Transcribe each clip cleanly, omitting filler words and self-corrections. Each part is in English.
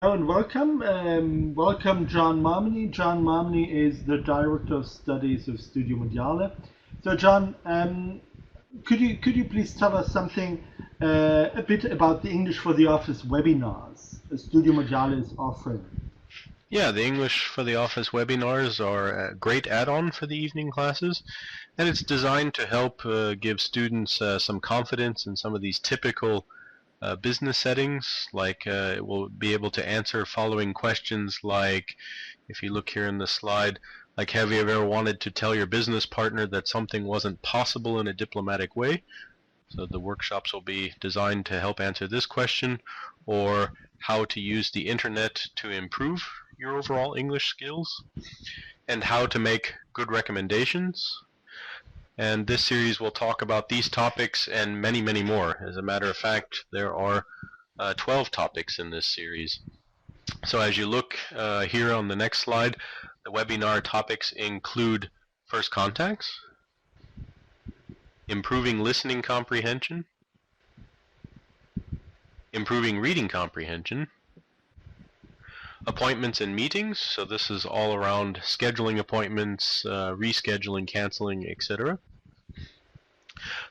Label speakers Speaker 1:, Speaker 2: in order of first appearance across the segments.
Speaker 1: And welcome. Welcome, John Marmony. John Marmony is the Director of Studies of Studio Mondiale. So, John, could you please tell us something a bit about the English for the Office webinars Studio Mondiale is offering?
Speaker 2: Yeah, the English for the Office webinars are a great add-on for the evening classes, and it's designed to help give students some confidence in some of these typical business settings. Like it will be able to answer following questions like, if you look here in the slide, like, have you ever wanted to tell your business partner that something wasn't possible in a diplomatic way? So the workshops will be designed to help answer this question, or how to use the internet to improve your overall English skills, and how to make good recommendations. And this series will talk about these topics and many, many more. As a matter of fact, there are 12 topics in this series. So as you look here on the next slide, the webinar topics include first contacts, improving listening comprehension, improving reading comprehension, appointments and meetings, so this is all around scheduling appointments, rescheduling, canceling, etc.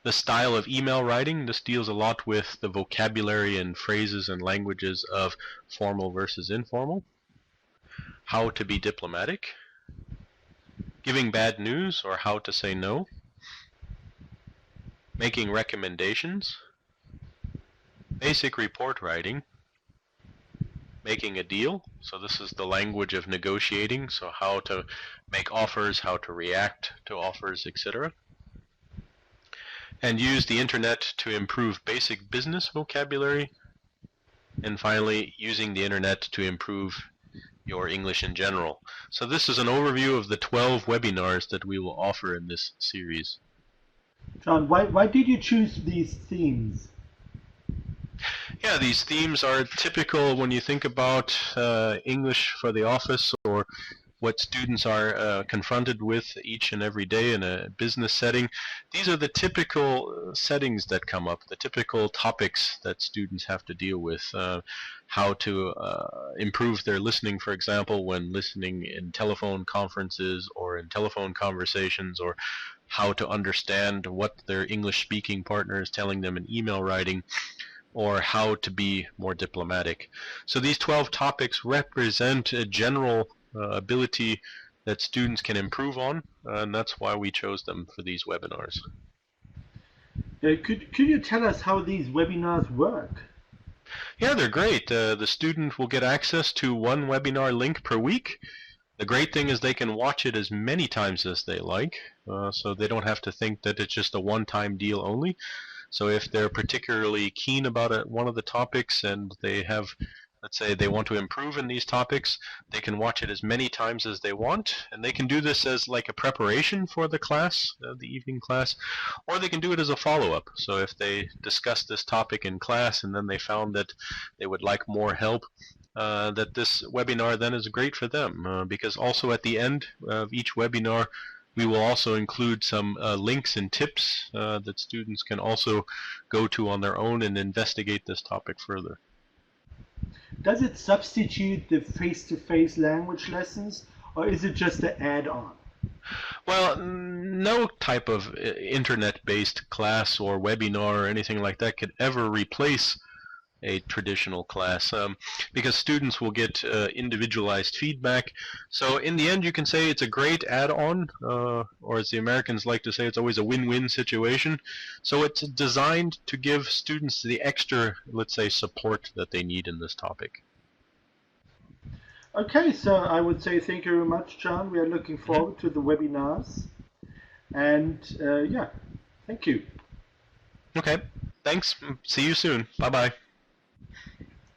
Speaker 2: The style of email writing, this deals a lot with the vocabulary and phrases and languages of formal versus informal. How to be diplomatic, giving bad news or how to say no, making recommendations, basic report writing, making a deal, so this is the language of negotiating, so how to make offers, how to react to offers, etc. And use the internet to improve basic business vocabulary, and finally using the internet to improve your English in general. So this is an overview of the 12 webinars that we will offer in this series.
Speaker 1: John, why did you choose these themes?
Speaker 2: Yeah, these themes are typical when you think about English for the office, or what students are confronted with each and every day in a business setting. These are the typical settings that come up, the typical topics that students have to deal with. How to improve their listening, for example, when listening in telephone conferences or in telephone conversations, or how to understand what their English speaking partner is telling them in email writing, or how to be more diplomatic. So these 12 topics represent a general ability that students can improve on, and that's why we chose them for these webinars.
Speaker 1: Could you tell us how these webinars work?
Speaker 2: Yeah, they're great. The student will get access to one webinar link per week. The great thing is they can watch it as many times as they like, so they don't have to think that it's just a one-time deal only. So if they're particularly keen about one of the topics and they have, let's say, they want to improve in these topics, they can watch it as many times as they want, and they can do this as like a preparation for the class, the evening class, or they can do it as a follow-up. So if they discuss this topic in class and then they found that they would like more help, that this webinar then is great for them, because also at the end of each webinar we will also include some links and tips that students can also go to on their own and investigate this topic further.
Speaker 1: Does it substitute the face-to-face language lessons, or is it just an add-on?
Speaker 2: Well, no type of internet-based class or webinar or anything like that could ever replace a traditional class, because students will get individualized feedback. So in the end, you can say it's a great add-on, or as the Americans like to say, it's always a win-win situation. So it's designed to give students the extra, let's say, support that they need in this topic.
Speaker 1: Okay, so I would say thank you very much, John. We are looking forward to the webinars. And yeah, thank you.
Speaker 2: Okay, thanks. See you soon. Bye-bye.